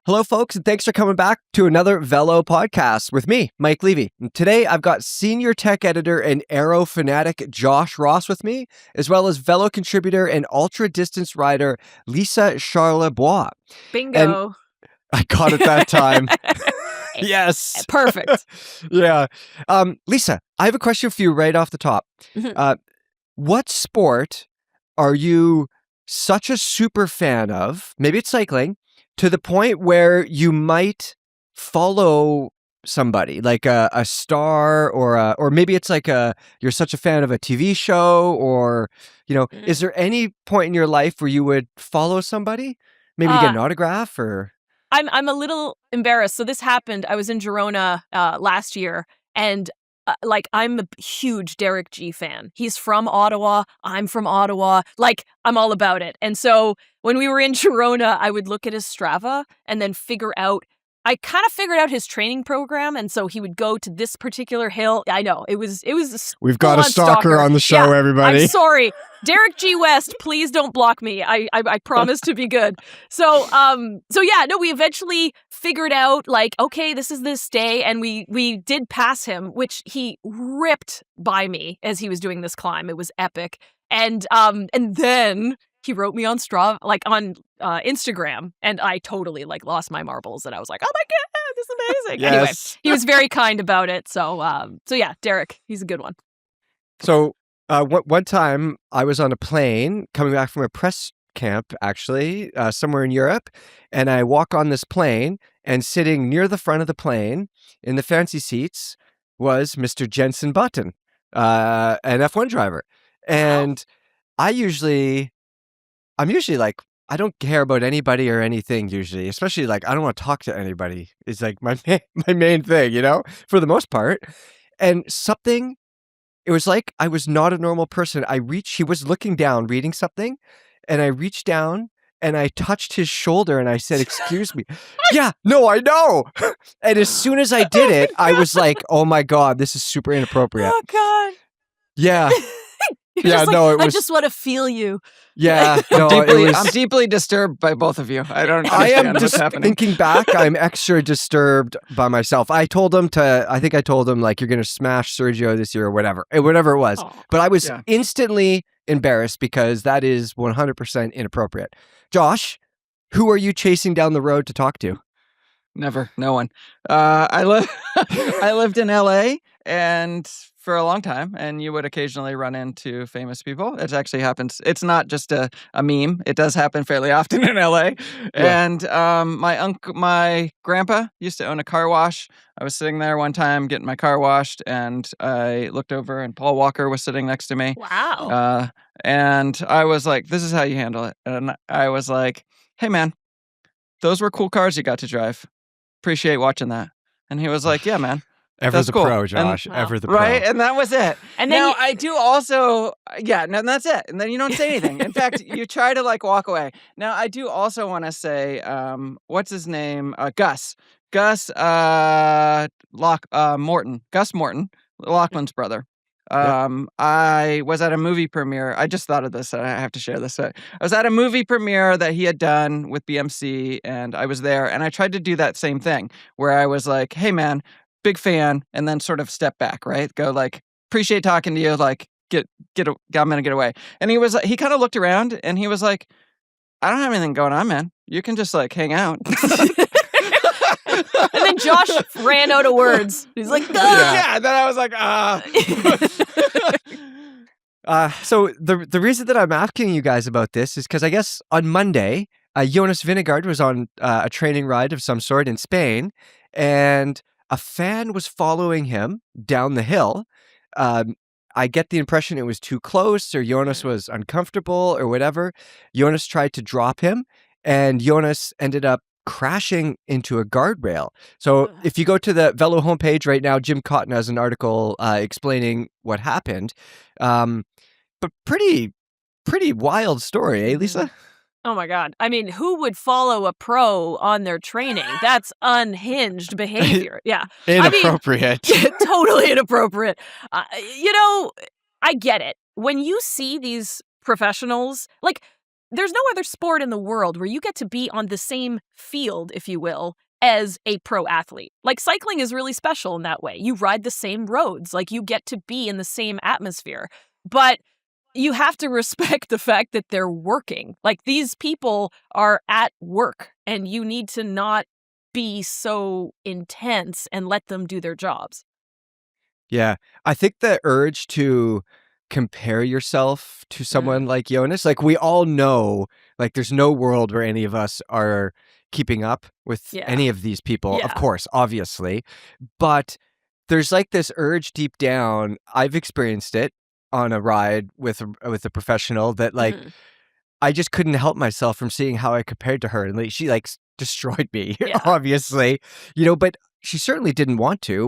Hello, folks, and thanks for coming back to another Velo podcast with me, Mike Levy. And today, I've got senior tech editor and Aero fanatic Josh Ross with me, as well as Velo contributor and ultra-distance rider Lisa Charlebois. Bingo. And I got it that time. Yes. Perfect. Yeah. Lisa, I have a question for you right off the top. What sport are you such a super fan of? Maybe it's cycling, to the point where you might follow somebody, like a star, or maybe it's like you're such a fan of a TV show, or is there any point in your life where you would follow somebody, maybe to get an autograph? Or I'm a little embarrassed. So this happened. I was in Girona last year, and I'm a huge Derek G fan. He's from Ottawa. I'm from Ottawa. I'm all about it. And so when we were in Girona, I would look at his Strava and then I kind of figured out his training program. And so he would go to this particular hill. I know it was. We've got a stalker on the show, everybody. I'm sorry. Derek G. West, please don't block me. I promise to be good. So we eventually figured out, okay, this is this day, and we did pass him, which he ripped by me as he was doing this climb. It was epic. And then he wrote me on Strava, on Instagram, and I totally lost my marbles, and I was like, oh my God, this is amazing. Yes. Anyway, he was very kind about it. So yeah, Derek, he's a good one. So one time I was on a plane coming back from a press camp, actually, somewhere in Europe, and I walk on this plane, and sitting near the front of the plane in the fancy seats was Mr. Jenson Button, an F1 driver. And wow. I'm usually I don't care about anybody or anything usually, especially I don't want to talk to anybody. It's my main thing, for the most part. And it was like I was not a normal person. He was looking down, reading something, and I reached down and I touched his shoulder and I said, "Excuse me." Yeah, no, I know. And as soon as I did it, I was like, "Oh my God, this is super inappropriate." Oh God. Yeah. Yeah, no, it was. I just want to feel you. Yeah, no, I'm deeply disturbed by both of you. I don't understand what's happening. Thinking back, I'm extra disturbed by myself. I told him you're going to smash Sergio this year or whatever it was. Oh, but I was instantly embarrassed because that is 100% inappropriate. Josh, who are you chasing down the road to talk to? Never, no one. I lived in LA and for a long time, and you would occasionally run into famous people. It actually happens. It's not just a meme. It does happen fairly often in LA. Yeah. And my grandpa used to own a car wash. I was sitting there one time getting my car washed, and I looked over, and Paul Walker was sitting next to me. Wow. And I was like, "This is how you handle it." And I was like, "Hey, man, those were cool cars you got to drive. Appreciate watching that." And he was like, "Yeah, man. Ever that's the cool." pro, Josh. And, ever the pro. Right? And that was it. And then I do also, and that's it. And then you don't say anything. In fact, you try to walk away. Now, I do also want to say, what's his name? Gus Morton. Gus Morton, Lachlan's brother. I was at a movie premiere. I just thought of this. I have to share this. I was at a movie premiere that he had done with BMC, and I was there, and I tried to do that same thing where I was like, "Hey, man, big fan," and then sort of step back, right? Go appreciate talking to you. I'm gonna get away. And he kind of looked around and he was like, "I don't have anything going on, man. You can just hang out." And then Josh ran out of words. He's like, yeah. Then I was like, So the reason that I'm asking you guys about this is because I guess on Monday, Jonas Vingegaard was on a training ride of some sort in Spain, and a fan was following him down the hill. I get the impression it was too close, or Jonas was uncomfortable or whatever. Jonas tried to drop him, and Jonas ended up crashing into a guardrail. So if you go to the Velo homepage right now, Jim Cotton has an article explaining what happened. But pretty wild story, eh, Lisa? Oh my God. I mean, who would follow a pro on their training? That's unhinged behavior. Yeah. Inappropriate. Totally inappropriate. I get it. When you see these professionals, there's no other sport in the world where you get to be on the same field, if you will, as a pro athlete. Like, cycling is really special in that way. You ride the same roads, like you get to be in the same atmosphere. But you have to respect the fact that they're working. Like, these people are at work, and you need to not be so intense and let them do their jobs. Yeah. I think the urge to compare yourself to someone like Jonas, like, we all know, like, there's no world where any of us are keeping up with any of these people, of course, obviously. But there's like this urge deep down. I've experienced it on a ride with a professional that, like, I just couldn't help myself from seeing how I compared to her, and like, she like destroyed me, obviously, but she certainly didn't want to.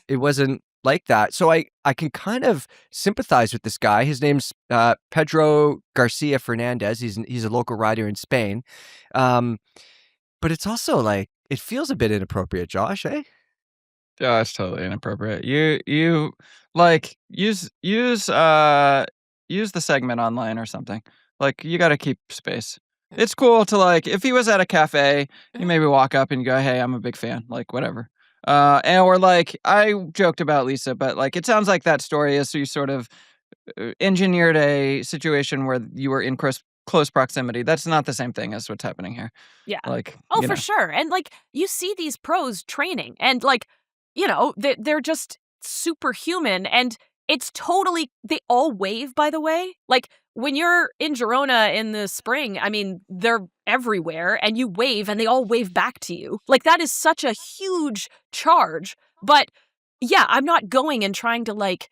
It wasn't like that. So I can kind of sympathize with this guy. His name's Pedro Garcia Fernandez. He's a local rider in Spain. But it's also like, it feels a bit inappropriate, Josh, eh? Yeah, it's totally inappropriate. You like use the segment online or something. Like, you got to keep space. It's cool to, like, if he was at a cafe, you maybe walk up and go, "Hey, I'm a big fan," like, whatever. Or like, I joked about Lisa, but like, it sounds like that story is, so you sort of engineered a situation where you were in close proximity. That's not the same thing as what's happening here. Yeah. Like, Oh, for sure. And like, you see these pros training, and like, they're just superhuman, and it's totally, they all wave, by the way. Like, when you're in Girona in the spring, I mean, they're everywhere, and you wave and they all wave back to you. Like, that is such a huge charge. But yeah, I'm not going and trying to, like,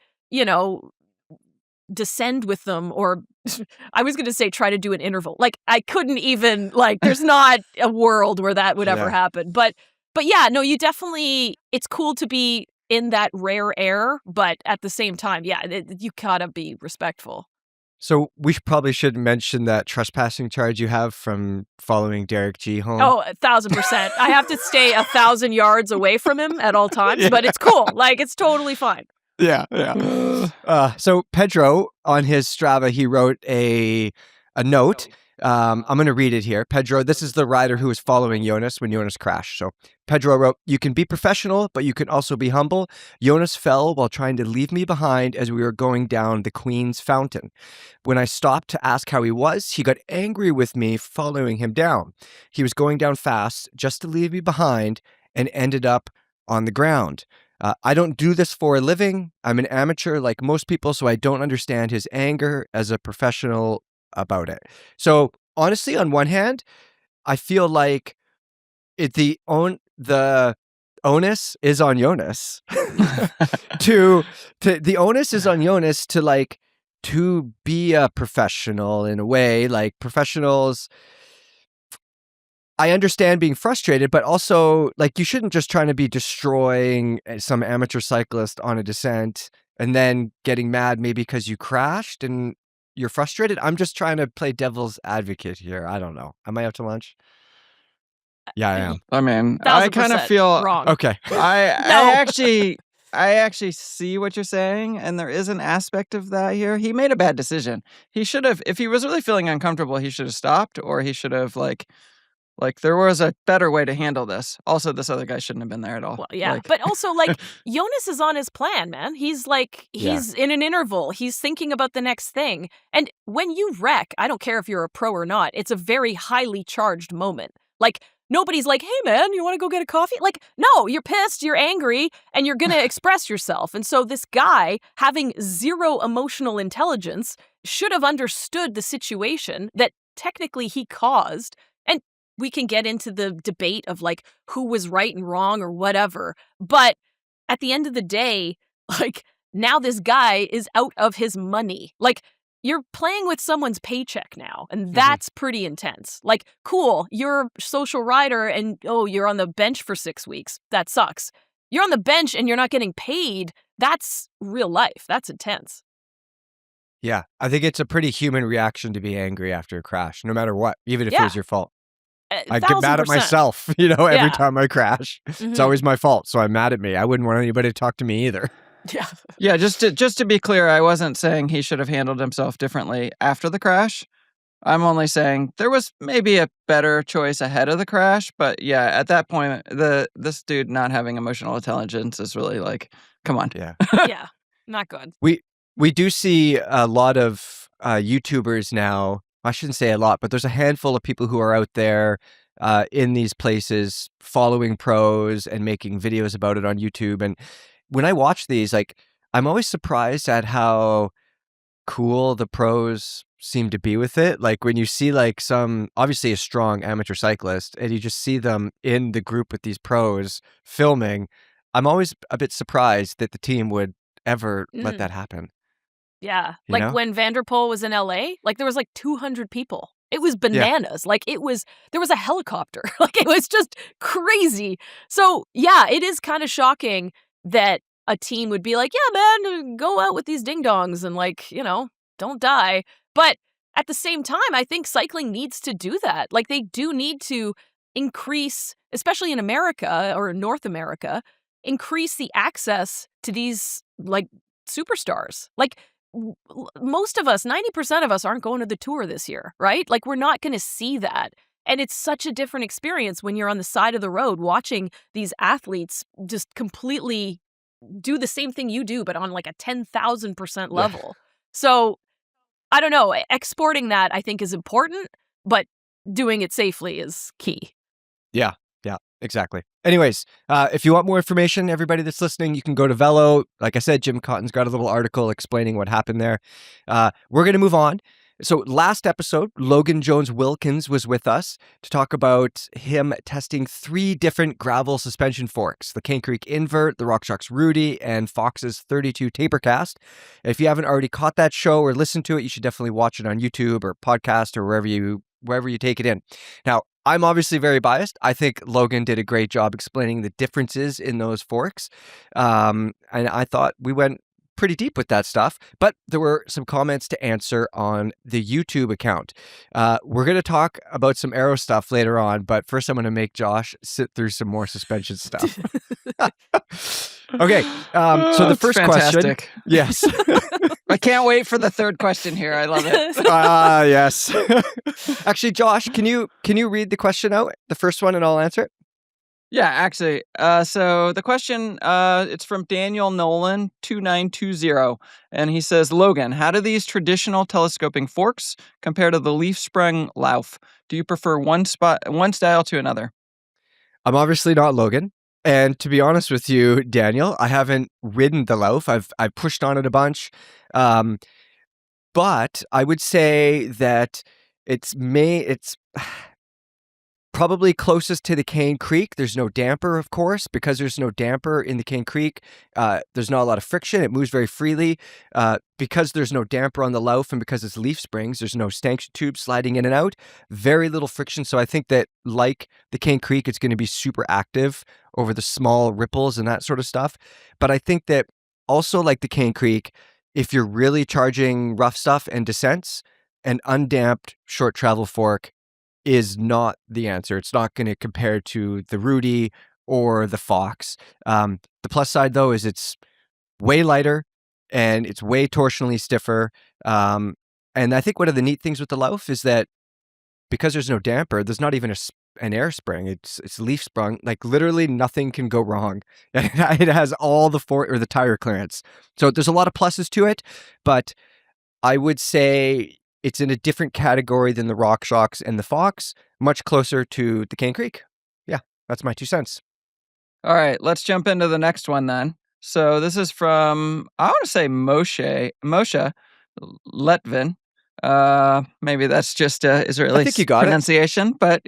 descend with them, or I was going to say try to do an interval. Like, I couldn't even, like, there's not a world where that would ever happen. But yeah, no, you definitely, it's cool to be in that rare air, but at the same time, you gotta be respectful. So we probably should mention that trespassing charge you have from following Derek G home. Oh, 1,000%. I have to stay 1,000 yards away from him at all times, but it's cool. Like, it's totally fine. Yeah. So Pedro, on his Strava, he wrote a note. I'm going to read it here. Pedro, this is the rider who was following Jonas when Jonas crashed. So Pedro wrote, "You can be professional, but you can also be humble. Jonas fell while trying to leave me behind as we were going down the Queen's Fountain. When I stopped to ask how he was, he got angry with me following him down. He was going down fast just to leave me behind and ended up on the ground. I don't do this for a living. I'm an amateur like most people, so I don't understand his anger as a professional about it." So honestly, on one hand, I feel like the onus is on Jonas. The onus is on Jonas to be a professional in a way. Like, professionals, I understand being frustrated, but also, like, you shouldn't just trying to be destroying some amateur cyclist on a descent and then getting mad maybe because you crashed and you're frustrated. I'm just trying to play devil's advocate here. I don't know. Am I up to lunch? Yeah, I am. I mean, I kind of feel wrong. Okay. I actually see what you're saying, and there is an aspect of that here. He made a bad decision. He should have, if he was really feeling uncomfortable, he should have stopped, or he should have like there was a better way to handle this. Also, this other guy shouldn't have been there at all. Well, yeah, but also, like, Jonas is on his plan, man. He's in an interval. He's thinking about the next thing. And when you wreck, I don't care if you're a pro or not, it's a very highly charged moment. Like, nobody's like, "Hey, man, you want to go get a coffee?" Like, no, you're pissed, you're angry, and you're going to express yourself. And so this guy, having zero emotional intelligence, should have understood the situation that technically he caused. And we can get into the debate of, like, who was right and wrong or whatever. But at the end of the day, like, now this guy is out of his money. Like, you're playing with someone's paycheck now, and that's pretty intense. Like, cool, you're a social rider and, you're on the bench for 6 weeks. That sucks. You're on the bench and you're not getting paid. That's real life. That's intense. Yeah, I think it's a pretty human reaction to be angry after a crash, no matter what, even if it was your fault. I get mad at myself, every time I crash. It's always my fault, so I'm mad at me. I wouldn't want anybody to talk to me either. Yeah, just to be clear, I wasn't saying he should have handled himself differently after the crash. I'm only saying there was maybe a better choice ahead of the crash, but yeah, at that point, this dude not having emotional intelligence is really like, come on. Yeah. Yeah, not good. We do see a lot of YouTubers now. I shouldn't say a lot, but there's a handful of people who are out there in these places following pros and making videos about it on YouTube. And when I watch these, like, I'm always surprised at how cool the pros seem to be with it. Like when you see like some obviously a strong amateur cyclist and you just see them in the group with these pros filming, I'm always a bit surprised that the team would ever let that happen. Yeah. You Like know? when Vanderpool was in LA, like there was like 200 people. It was Yeah. bananas. Like there was a helicopter. Like it was just crazy. So yeah, it is kind of shocking that a team would be like, yeah, man, go out with these ding dongs and like, don't die. But at the same time, I think cycling needs to do that. Like they do need to increase, especially in America or North America, increase the access to these like superstars. Like most of us, 90% of us aren't going to the tour this year, right? Like we're not going to see that. And it's such a different experience when you're on the side of the road watching these athletes just completely do the same thing you do, but on like a 10,000% level. So I don't know. Exporting that I think is important, but doing it safely is key. Yeah, exactly. Anyways, if you want more information, everybody that's listening, you can go to Velo. Like I said, Jim Cotton's got a little article explaining what happened there. We're going to move on. So last episode, Logan Jones Wilkins was with us to talk about him testing 3 different gravel suspension forks, the Cane Creek Invert, the RockShox Rudy, and Fox's 32 Tapercast. If you haven't already caught that show or listened to it, you should definitely watch it on YouTube or podcast or wherever you take it in. Now, I'm obviously very biased. I think Logan did a great job explaining the differences in those forks. And I thought we went pretty deep with that stuff, but there were some comments to answer on the YouTube account. We're going to talk about some Aero stuff later on, but first I'm going to make Josh sit through some more suspension stuff. Okay, so the first question. Yes. I can't wait for the third question here. I love it. Yes. Actually, Josh, can you read the question out, the first one, and I'll answer it? Yeah, actually. So the question, it's from Daniel Nolan 2920, and he says, Logan, how do these traditional telescoping forks compare to the leaf sprung Lauf? Do you prefer one style to another? I'm obviously not Logan. And to be honest with you, Daniel, I haven't ridden the Lauf. I've pushed on it a bunch. But I would say that it's probably closest to the Cane Creek. There's no damper, of course, because there's no damper in the Cane Creek. There's not a lot of friction. It moves very freely. Because there's no damper on the Lauf and because it's leaf springs, there's no stanchion tube sliding in and out. Very little friction. So I think that like the Cane Creek, it's going to be super active over the small ripples and that sort of stuff. But I think that also like the Cane Creek, if you're really charging rough stuff and descents, an undamped short travel fork is not the answer. It's not going to compare to the Rudy or the Fox. The plus side, though, is it's way lighter and it's way torsionally stiffer. And I think one of the neat things with the Lauf is that because there's no damper, there's not even an air spring. It's leaf sprung. Like literally nothing can go wrong. It has all the tire clearance. So there's a lot of pluses to it, but I would say it's in a different category than the RockShox and the Fox, much closer to the Cane Creek. Yeah, that's my 2 cents. All right, let's jump into the next one then. So this is from, I want to say Moshe Letvin. Maybe that's just Israeli pronunciation, but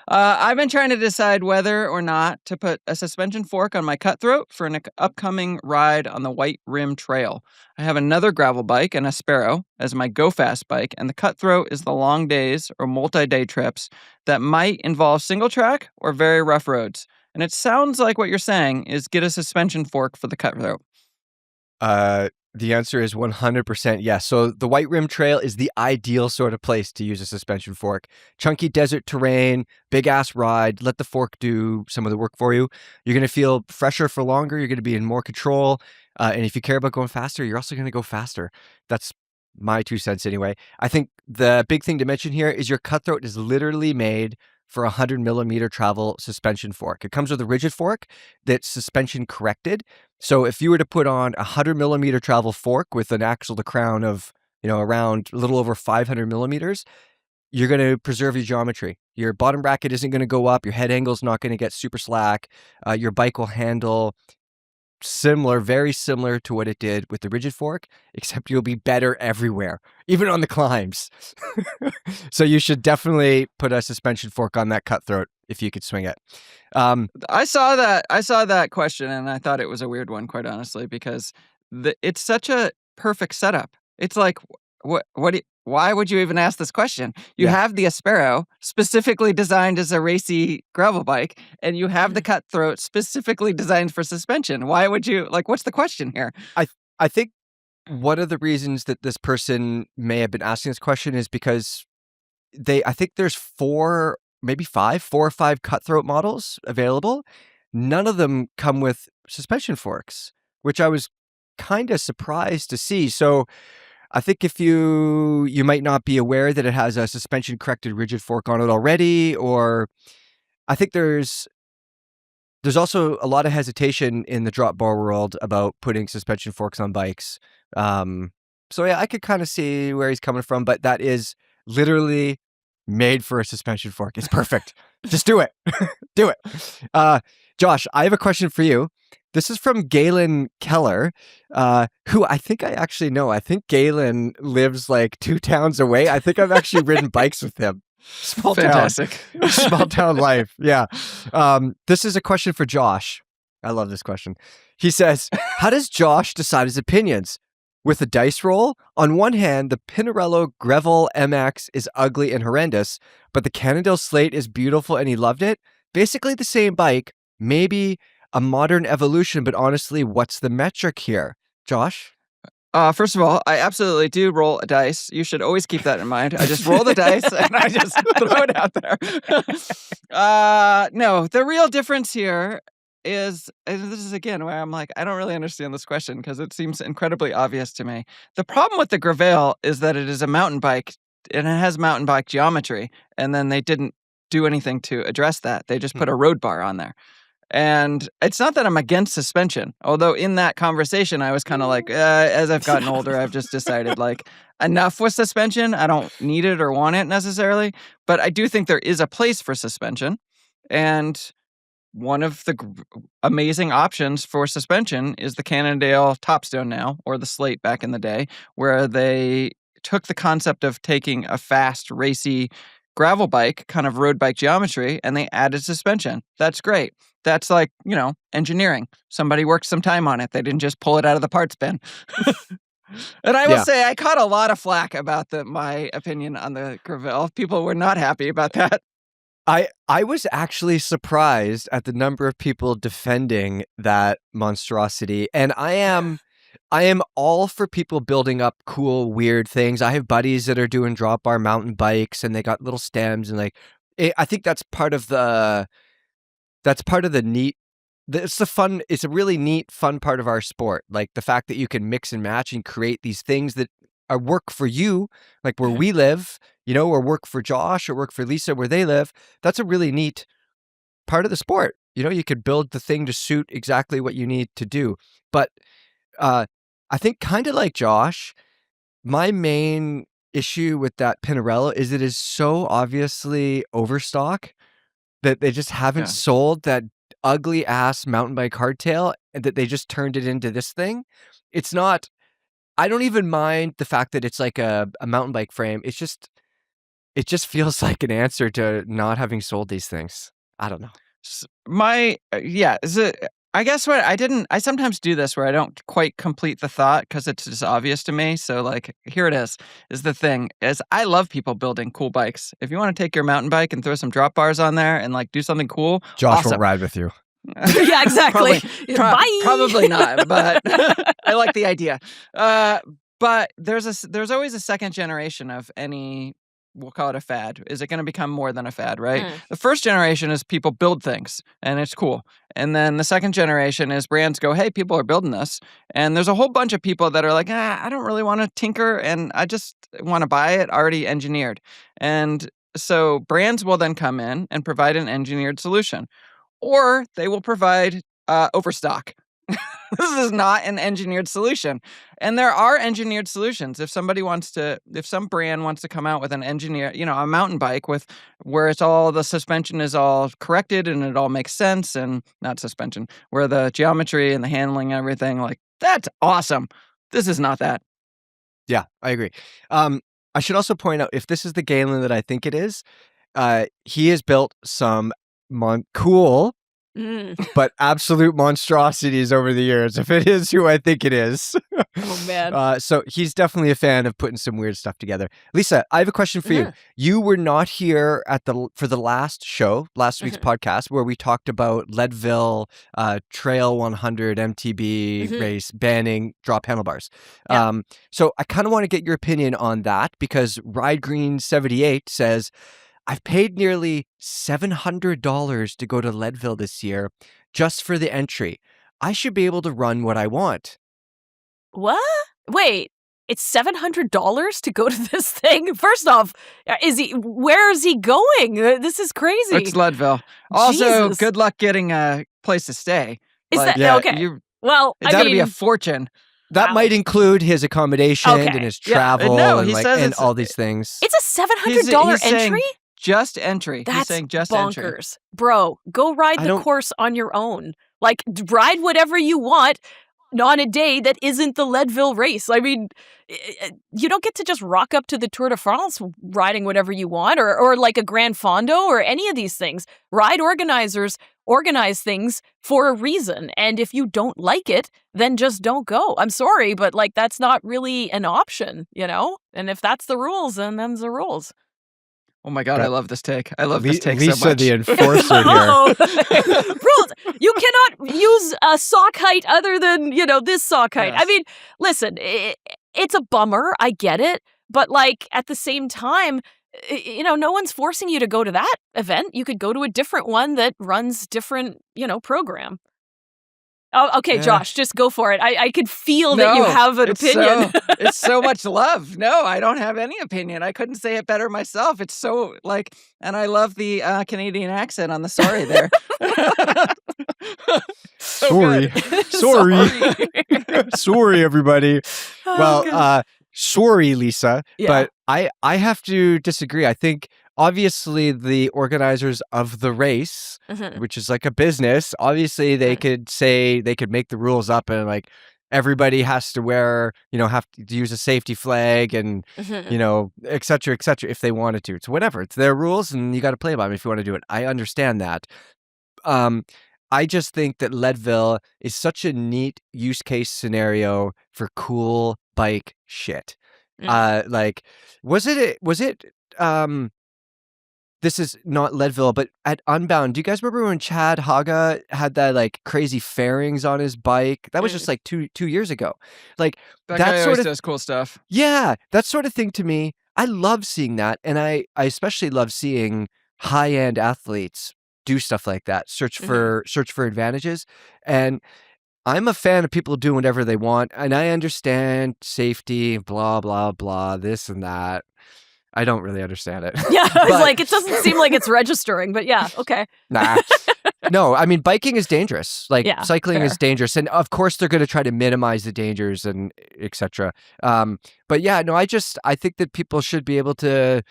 I've been trying to decide whether or not to put a suspension fork on my Cutthroat for an upcoming ride on the White Rim Trail. I have another gravel bike and a Sparrow as my go fast bike, and the Cutthroat is the long days or multi-day trips that might involve single track or very rough roads. And it sounds like what you're saying is get a suspension fork for the Cutthroat. The answer is 100% yes. So the White Rim Trail is the ideal sort of place to use a suspension fork. Chunky desert terrain, big ass ride, let the fork do some of the work for you. You're going to feel fresher for longer. You're going to be in more control. And if you care about going faster, you're also going to go faster. That's my 2 cents anyway. I think the big thing to mention here is your Cutthroat is literally made for a 100mm travel suspension fork. It comes with a rigid fork that's suspension corrected. So if you were to put on a 100mm travel fork with an axle to crown of, around a little over 500mm, you're going to preserve your geometry. Your bottom bracket isn't going to go up. Your head angle is not going to get super slack. Your bike will handle very similar to what it did with the rigid fork, except you'll be better everywhere, even on the climbs. So you should definitely put a suspension fork on that Cutthroat if you could swing it. I saw that question and I thought it was a weird one, quite honestly, because it's such a perfect setup. It's like, why would you even ask this question? You have the Aero specifically designed as a racy gravel bike, and you have the Cutthroat specifically designed for suspension. Why would you, what's the question here? I think one of the reasons that this person may have been asking this question is because I think there's 4 or 5 Cutthroat models available. None of them come with suspension forks, which I was kind of surprised to see. So I think if you might not be aware that it has a suspension corrected rigid fork on it already, or I think there's also a lot of hesitation in the drop bar world about putting suspension forks on bikes. So yeah, I could kind of see where he's coming from, but that is literally made for a suspension fork. It's perfect. Just do it. Do it. Josh, I have a question for you. This is from Galen Keller, who I think I actually know. I think Galen lives 2 towns away. I think I've actually ridden bikes with him. Fantastic. Small town life. Yeah. This is a question for Josh. I love this question. He says, how does Josh decide his opinions? With a dice roll? On one hand, the Pinarello Grevil MX is ugly and horrendous, but the Cannondale Slate is beautiful and he loved it. Basically the same bike, maybe a modern evolution, but honestly, what's the metric here? Josh? First of all, I absolutely do roll a dice. You should always keep that in mind. I just roll the dice and I just throw it out there. No, the real difference here is, and this is again where I'm like, I don't really understand this question because it seems incredibly obvious to me. The problem with the Grevil is that it is a mountain bike and it has mountain bike geometry, and then they didn't do anything to address that. They just put a road bar on there. And it's not that I'm against suspension, although in that conversation, I was kind of like, as I've gotten older, I've just decided enough with suspension. I don't need it or want it necessarily, but I do think there is a place for suspension. And one of the amazing options for suspension is the Cannondale Topstone now, or the Slate back in the day, where they took the concept of taking a fast, racy gravel bike, kind of road bike geometry, and they added suspension. That's great. That's engineering. Somebody worked some time on it. They didn't just pull it out of the parts bin. And I will say I caught a lot of flack about my opinion on the Grevil. People were not happy about that. I was actually surprised at the number of people defending that monstrosity, and I am all for people building up cool, weird things. I have buddies that are doing drop bar mountain bikes, and they got little stems, and I think that's part of the neat. It's a really neat, fun part of our sport. Like the fact that you can mix and match and create these things that are work for you, like where we live, or work for Josh or work for Lisa where they live. That's a really neat part of the sport. You could build the thing to suit exactly what you need to do. But I think kind of like Josh, my main issue with that Pinarello is it is so obviously overstock that they just haven't sold that ugly ass mountain bike hardtail, and that they just turned it into this thing. It's not, I don't even mind the fact that it's like a mountain bike frame. It just feels like an answer to not having sold these things. I don't know. I guess I sometimes do this where I don't quite complete the thought because it's just obvious to me. So here it is the thing is I love people building cool bikes. If you want to take your mountain bike and throw some drop bars on there and do something cool, Josh awesome. won't ride with you. Yeah, exactly. Bye. Probably not, but I like the idea. But there's always a second generation of any, we'll call it a fad. Is it going to become more than a fad, right? The first generation is people build things, and it's cool. And then the second generation is brands go, hey, people are building this. And there's a whole bunch of people that are like, I don't really want to tinker, and I just want to buy it already engineered. And so brands will then come in and provide an engineered solution, or they will provide overstock. This is not an engineered solution. And there are engineered solutions. If some brand wants to come out with an engineer, a mountain bike with where it's all the suspension is all corrected and it all makes sense, and not suspension, where the geometry and the handling and everything, like, that's awesome. This is not that. Yeah, I agree. I should also point out, if this is the Galen that I think it is, he has built some cool but absolute monstrosities over the years, if it is who I think it is. Oh, man. So he's definitely a fan of putting some weird stuff together. Lisa, I have a question for you. You were not here for the last week's podcast, where we talked about Leadville Trail 100 MTB race banning drop handlebars. Yeah. So I kind of want to get your opinion on that, because Ride Green 78 says, I've paid nearly $700 to go to Leadville this year just for the entry. I should be able to run what I want. What? Wait, it's $700 to go to this thing? First off, where is he going? This is crazy. It's Leadville. Also, Jesus. good luck getting a place to stay. Is Like, that okay? Well, it's got to be a fortune. That might include his accommodation and his travel and all these things. It's a $700 entry? Just entry. That's He's saying just bonkers. entry. Bro, go ride the course on your own. Like, ride whatever you want on a day that isn't the Leadville race. I mean, you don't get to just rock up to the Tour de France riding whatever you want, or like a Grand Fondo or any of these things. Ride organizers organize things for a reason. And if you don't like it, then just don't go. I'm sorry, but like, that's not really an option, And if that's the rules, then them's the rules. Oh my God, I love this take. I love this take Lisa, so much. the enforcer here. Rules. You cannot use a sock height other than, this sock height. Yes. I mean, listen, it's a bummer. I get it. But like, at the same time, no one's forcing you to go to that event. You could go to a different one that runs different, program. Oh, okay, Josh, just go for it. I could feel that you have an opinion. It's so much love. No, I don't have any opinion. I couldn't say it better myself. It's so and I love the Canadian accent on the sorry there. Sorry, everybody. Oh, well, sorry, Lisa, Yeah. but I have to disagree. I think obviously the organizers of the race, which is like a business, obviously they could make the rules up, and like everybody has to wear, have to use a safety flag, and et cetera, if they wanted to. So whatever, it's their rules, and you got to play by them if you want to do it. I understand that. I just think that Leadville is such a neat use case scenario for cool bike shit. Was it this is not Leadville, but at Unbound, do you guys remember when Chad Haga had that like crazy fairings on his bike? That was just like two years ago. Like that guy always does cool stuff. Yeah, that sort of thing to me. I love seeing that, and I especially love seeing high-end athletes do stuff like that. Search for advantages, and I'm a fan of people doing whatever they want, and I understand safety, blah blah blah, this and that. I don't really understand it. Yeah, I was like, it doesn't seem like it's registering, but yeah, okay. Nah. No, I mean, biking is dangerous. Like, cycling is dangerous. And of course, they're going to try to minimize the dangers and et cetera. But yeah, no, I think that people should be able to,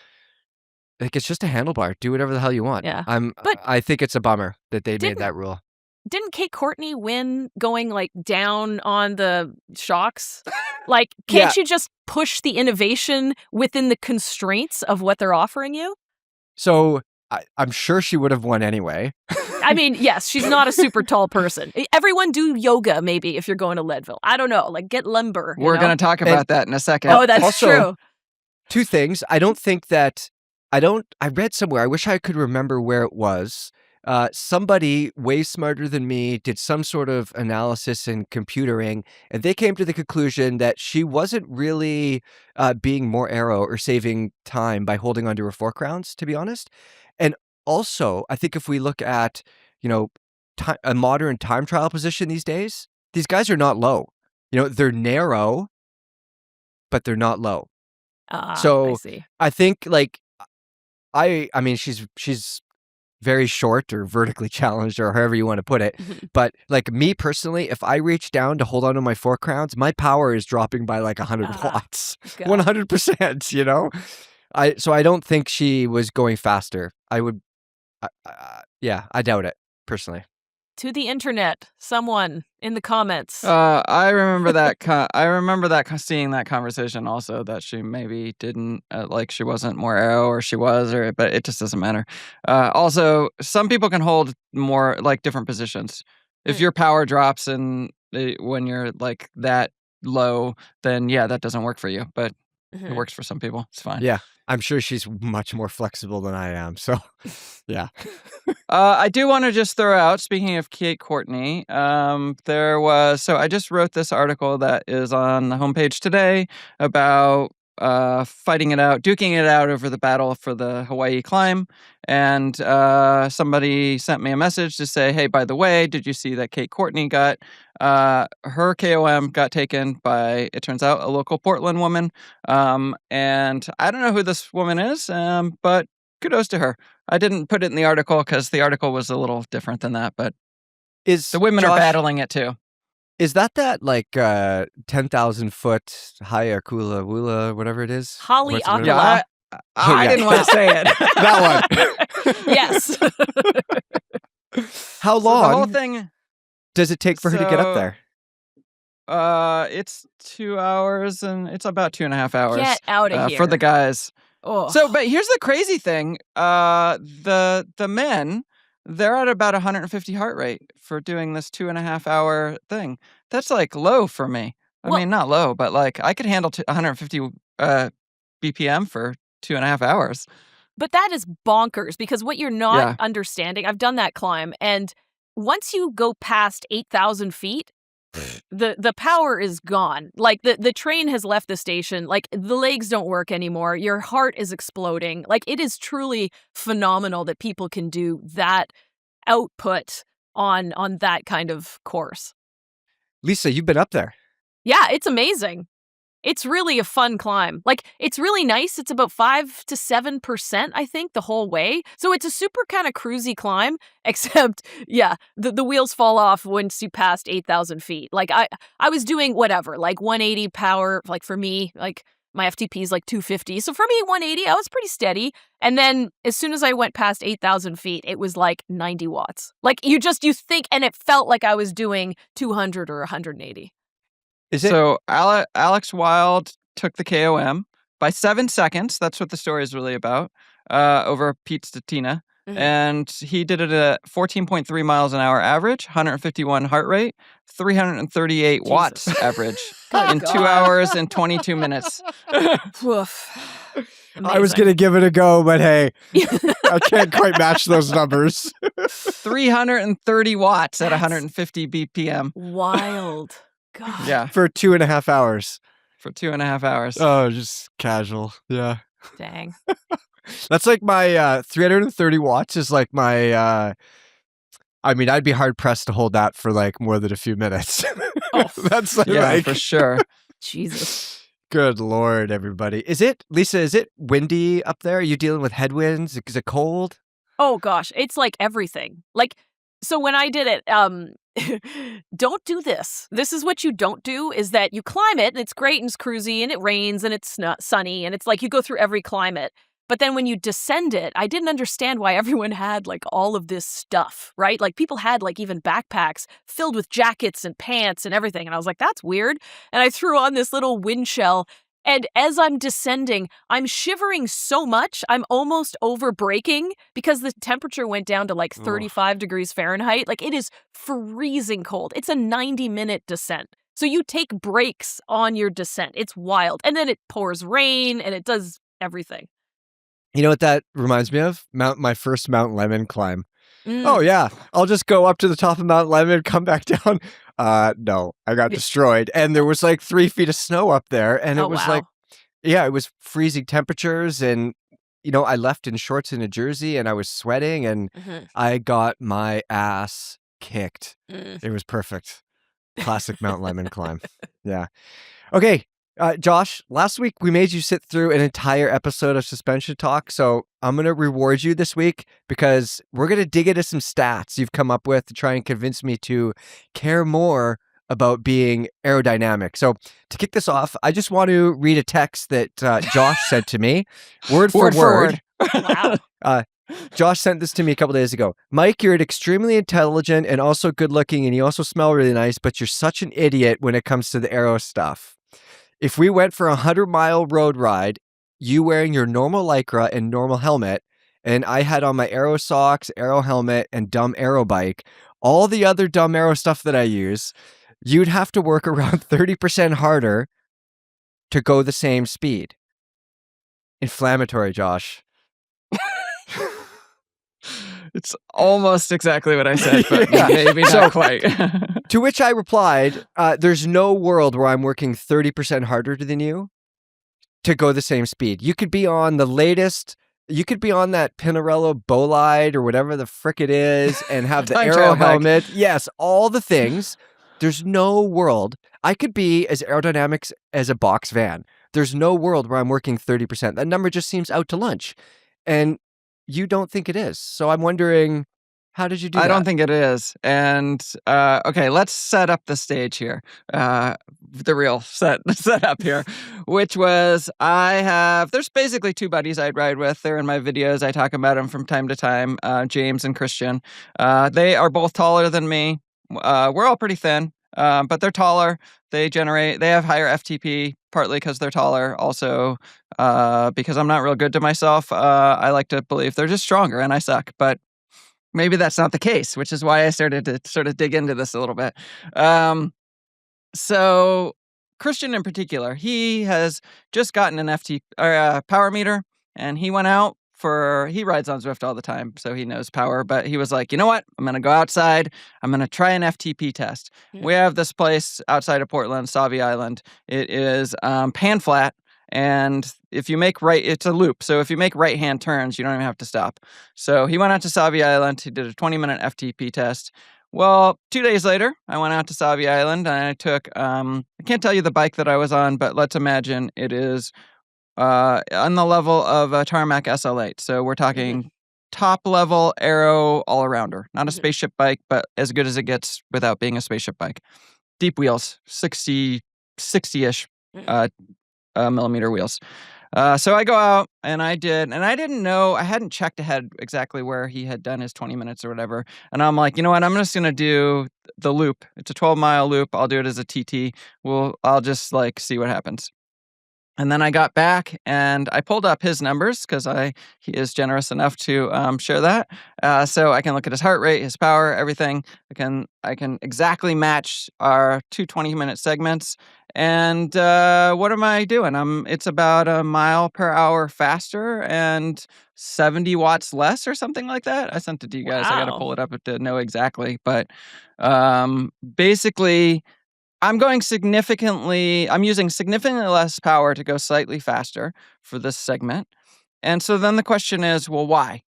like, it's just a handlebar. Do whatever the hell you want. Yeah. I think it's a bummer that they made that rule. Didn't Kate Courtney win going like down on the shocks? Like, can't you just push the innovation within the constraints of what they're offering you? So I'm sure she would have won anyway. I mean, yes, she's not a super tall person. Everyone do yoga, maybe, if you're going to Leadville. I don't know, like get limber. We're going to talk about that in a second. Oh, that's also, true. Two things. I read somewhere, I wish I could remember where it was. Somebody way smarter than me did some sort of analysis and computering, and they came to the conclusion that she wasn't really being more aero or saving time by holding onto her fork rounds, to be honest. And also, I think if we look at, a modern time trial position these days, these guys are not low. They're narrow, but they're not low. I So see. I think like I mean she's very short or vertically challenged or however you want to put it. But like me personally, if I reach down to hold on to my fork crowns, my power is dropping by like 100 watts, God. 100%, So I don't think she was going faster. I would, I doubt it personally. To the internet, someone in the comments. I remember that. Seeing that conversation also, that she maybe didn't like she wasn't more aero, or she was, but it just doesn't matter. Also, some people can hold more like different positions. If your power drops and when you're like that low, then yeah, that doesn't work for you. But it works for some people. It's fine. Yeah, I'm sure she's much more flexible than I am. So, yeah. I do want to just throw out, speaking of Kate Courtney, I just wrote this article that is on the homepage today about fighting it out, duking it out over the battle for the Hawaii climb. And somebody sent me a message to say, hey, by the way, did you see that Kate Courtney got her KOM got taken by, it turns out, a local Portland woman. And I don't know who this woman is, but kudos to her. I didn't put it in the article because the article was a little different than that, but the women are battling it too. Is that like 10,000 foot Hayakula Wula, whatever it is? Holly Akala. Yeah, I didn't want to say it. That one. Yes. How long the whole thing does it take for her to get up there? It's 2 hours, and it's about 2.5 hours. Get out of here. For the guys. Oh. So, but here's the crazy thing. The men, they're at about 150 heart rate for doing this 2.5 hour thing. That's like low for me. I mean, not low, but like I could handle 150 BPM for 2.5 hours. But that is bonkers, because what you're not understanding, I've done that climb, and once you go past 8,000 feet, the power is gone. Like the train has left the station. Like the legs don't work anymore. Your heart is exploding. Like it is truly phenomenal that people can do that output on that kind of course. Lisa, you've been up there. Yeah, it's amazing. It's really a fun climb. Like, it's really nice. It's about 5 to 7%, I think, the whole way. So it's a super kind of cruisy climb, except, yeah, the wheels fall off once you passed 8,000 feet. Like, I was doing whatever, like 180 power, like for me, like my FTP is like 250. So for me, 180, I was pretty steady. And then as soon as I went past 8,000 feet, it was like 90 watts. Like, you think, and it felt like I was doing 200 or 180. So Alex Wild took the KOM by 7 seconds. That's what the story is really about, over Pete Stetina. Mm-hmm. And he did it at 14.3 miles an hour average, 151 heart rate, 338 watts average in 2 hours and 22 minutes. I was going to give it a go, but hey, I can't quite match those numbers. 330 watts at 150 BPM. Wild. God. Yeah. For 2.5 hours. For 2.5 hours. Oh, just casual. Yeah. Dang. That's like my 330 watts is like my, I mean, I'd be hard pressed to hold that for like more than a few minutes. Oh. That's like, for sure. Jesus. Good Lord, everybody. Lisa, is it windy up there? Are you dealing with headwinds? Is it cold? Oh gosh, it's like everything. Like, so when I did it, don't do this. This is what you don't do, is that you climb it and it's great and it's cruisy and it rains and it's not sunny and it's like you go through every climate. But then when you descend it, I didn't understand why everyone had like all of this stuff, right? Like people had like even backpacks filled with jackets and pants and everything. And I was like, that's weird. And I threw on this little wind shell. And as I'm descending, I'm shivering so much, I'm almost over braking because the temperature went down to like 35 degrees Fahrenheit. Like it is freezing cold. It's a 90-minute descent. So you take breaks on your descent. It's wild. And then it pours rain and it does everything. You know what that reminds me of? My first Mount Lemon climb. Oh yeah, I'll just go up to the top of Mount Lemon, come back down. No, I got destroyed. And there was like 3 feet of snow up there. And it was like, yeah, it was freezing temperatures. And, you know, I left in shorts and a jersey and I was sweating and I got my ass kicked. Mm. It was perfect. Classic Mount Lemon climb. Yeah. Okay. Josh, last week we made you sit through an entire episode of Suspension Talk, so I'm going to reward you this week because we're going to dig into some stats you've come up with to try and convince me to care more about being aerodynamic. So to kick this off, I just want to read a text that Josh sent to me, word for word. Wow. Josh sent this to me a couple days ago. Mike, you're extremely intelligent and also good looking, and you also smell really nice, but you're such an idiot when it comes to the aero stuff. If we went for a 100-mile road ride, you wearing your normal Lycra and normal helmet, and I had on my aero socks, aero helmet, and dumb aero bike, all the other dumb aero stuff that I use, you'd have to work around 30% harder to go the same speed. Inflammatory, Josh. It's almost exactly what I said, but Yeah. maybe So- not quite. To which I replied, there's no world where I'm working 30% harder than you to go the same speed. You could be on the latest, you could be on that Pinarello Bolide or whatever the frick it is and have the Time aero trial bike. helmet. Yes, all the things. There's no world. I could be as aerodynamics as a box van. There's no world where I'm working 30%. That number just seems out to lunch. And you don't think it is. So I'm wondering, how did you do that? I don't think it is. And okay, let's set up the stage here. The real setup here, which was there's basically two buddies I'd ride with. They're in my videos. I talk about them from time to time, James and Christian. They are both taller than me. We're all pretty thin, but they're taller. They have higher FTP, partly because they're taller. Also, because I'm not real good to myself. I like to believe they're just stronger and I suck, but maybe that's not the case, which is why I started to sort of dig into this a little bit. So Christian in particular, he has just gotten an power meter, and he went out he rides on Zwift all the time, so he knows power, but he was like, you know what? I'm going to go outside. I'm going to try an FTP test. Yeah. We have this place outside of Portland, Sauvie Island. It is pan flat. And if you make it's a loop. So if you make right-hand turns, you don't even have to stop. So he went out to Sauvie Island. He did a 20-minute FTP test. Well, 2 days later, I went out to Sauvie Island and I took, I can't tell you the bike that I was on, but let's imagine it is on the level of a Tarmac SL8. So we're talking top-level aero all-arounder. Not a spaceship bike, but as good as it gets without being a spaceship bike. Deep wheels, 60-ish millimeter wheels. So I go out and I didn't know, I hadn't checked ahead exactly where he had done his 20 minutes or whatever. And I'm like, you know what? I'm just going to do the loop. It's a 12-mile loop. I'll do it as a TT. I'll just see what happens. And then I got back and I pulled up his numbers because he is generous enough to share that. So I can look at his heart rate, his power, everything. I can exactly match our two 20-minute segments. And what am I doing? It's about a mile per hour faster and 70 watts less or something like that. I sent it to you guys. I got to Wow. pull it up to know exactly. But basically, I'm using significantly less power to go slightly faster for this segment. And so then the question is, well, why?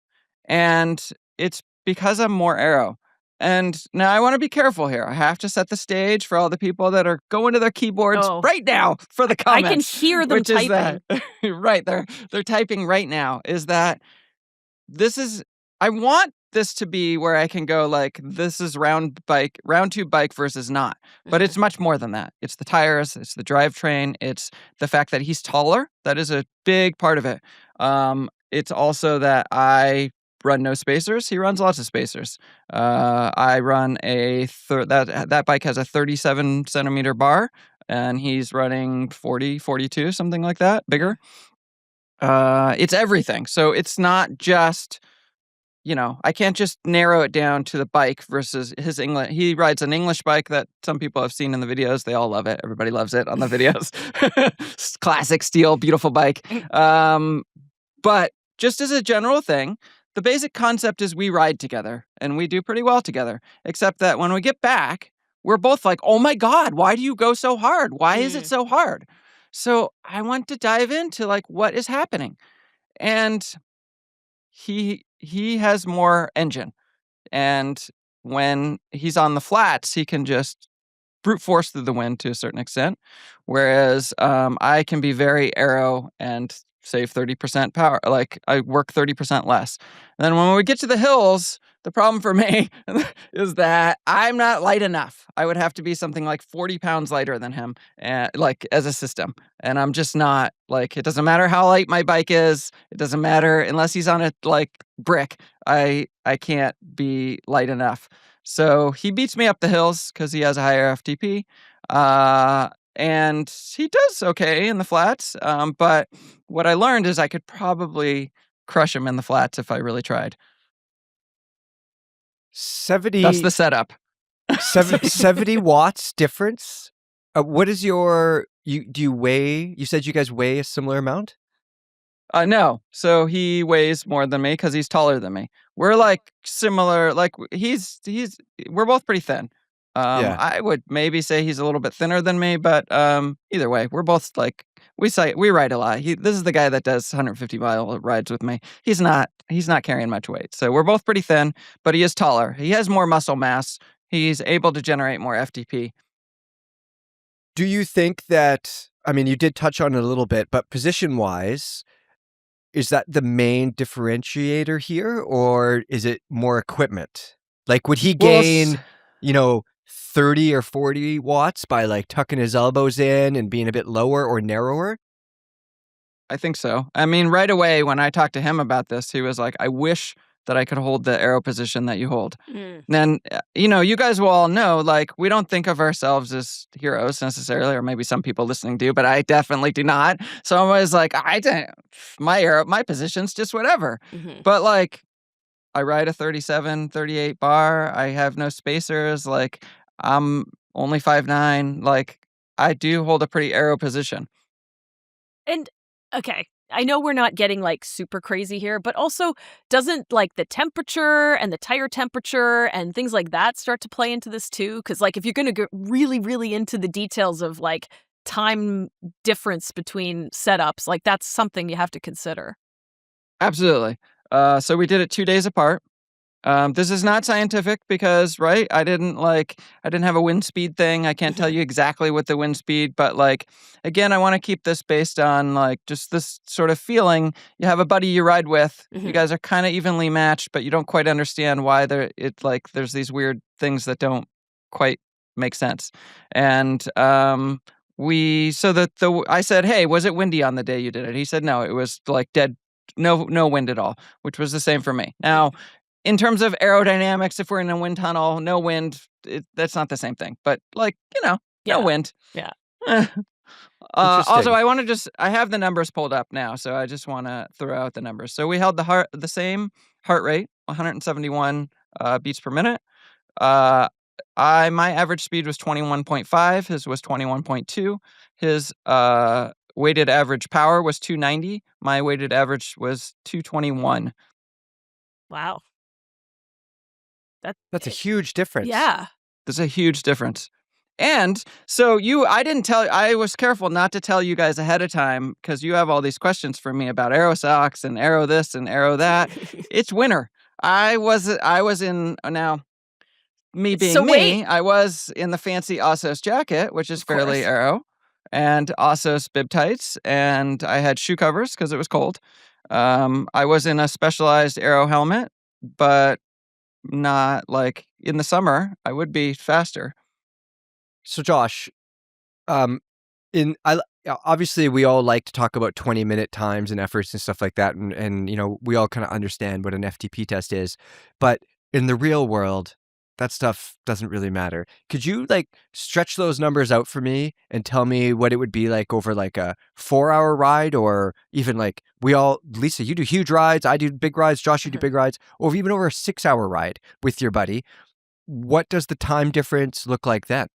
And it's because I'm more aero. And now I want to be careful here. I have to set the stage for all the people that are going to their keyboards right now for the I comments. can hear them which is typing. that, right, they're typing right now. Is that I want this to be where I can go this is round tube bike versus not. But it's much more than that. It's the tires, it's the drivetrain, it's the fact that he's taller. That is a big part of it. It's also that I run no spacers. He runs lots of spacers. I run that bike has a 37 centimeter bar, and he's running 40, 42, something like that, bigger. It's everything. So it's not just, I can't just narrow it down to the bike versus his English. He rides an English bike that some people have seen in the videos. They all love it. Everybody loves it on the videos. Classic steel, beautiful bike. But just as a general thing, the basic concept is we ride together and we do pretty well together, except that when we get back, we're both like, oh my God, why do you go so hard? Why is it so hard? So I want to dive into what is happening. And he has more engine. And when he's on the flats, he can just brute force through the wind to a certain extent, whereas I can be very aero and save 30% power. Like I work 30% less. And then when we get to the hills, the problem for me is that I'm not light enough. I would have to be something like 40 pounds lighter than him, like as a system. And I'm just not like, it doesn't matter how light my bike is. It doesn't matter unless he's on a like brick. I can't be light enough. So he beats me up the hills because he has a higher FTP. And he does okay in the flats. But what I learned is I could probably crush him in the flats if I really tried. 70. That's the setup. 70 watts difference. What is your? Do you weigh? You said you guys weigh a similar amount. No. So he weighs more than me because he's taller than me. We're like similar. Like we're both pretty thin. Yeah. I would maybe say he's a little bit thinner than me, but either way, we're both like we ride a lot. This is the guy that does 150-mile rides with me. He's not carrying much weight. So we're both pretty thin, but he is taller. He has more muscle mass. He's able to generate more FTP. Do you think that? I mean, you did touch on it a little bit, but position-wise, is that the main differentiator here, or is it more equipment? Like, would he gain, 30 or 40 watts by like tucking his elbows in and being a bit lower or narrower? I think so. I mean, right away when I talked to him about this, he was like, I wish that I could hold the aero position that you hold. Then, you guys will all know, like, we don't think of ourselves as heroes necessarily, or maybe some people listening do, but I definitely do not. So I'm always like, my position's just whatever. But like, I ride a 37, 38 bar. I have no spacers. Like, I'm only 5'9". Like, I do hold a pretty aero position. And, okay, I know we're not getting like super crazy here, but also doesn't like the temperature and the tire temperature and things like that start to play into this too? Because like if you're going to get really, really into the details of like time difference between setups, like that's something you have to consider. Absolutely. So we did it 2 days apart. This is not scientific because, right, I didn't have a wind speed thing. I can't tell you exactly what the wind speed, but like, again, I want to keep this based on like just this sort of feeling. You have a buddy you ride with. You guys are kind of evenly matched, but you don't quite understand why there's these weird things that don't quite make sense. And I said, hey, was it windy on the day you did it? He said, no, it was like dead, no wind at all, which was the same for me. Now, in terms of aerodynamics, if we're in a wind tunnel, no wind, that's not the same thing. But like, no wind. Yeah. Also, I have the numbers pulled up now, so I just want to throw out the numbers. So we held the same heart rate, 171 beats per minute. My average speed was 21.5. His was 21.2. His weighted average power was 290. My weighted average was 221. Wow. That's a huge difference. Yeah. There's a huge difference. And so I was careful not to tell you guys ahead of time because you have all these questions for me about aero socks and aero this and aero that. It's winter. I was in, now, me being me, I was in the fancy Ossos jacket, which is fairly aero, and Ossos bib tights, and I had shoe covers because it was cold. I was in a specialized aero helmet, but not like in the summer. I would be faster. So Josh, obviously we all like to talk about 20-minute times and efforts and stuff like that, and we all kind of understand what an FTP test is, but in the real world, that stuff doesn't really matter. Could you like stretch those numbers out for me and tell me what it would be like over like a 4-hour ride, or even like Lisa, you do huge rides, I do big rides, Josh, you do big rides, or even over a 6-hour ride with your buddy. What does the time difference look like then?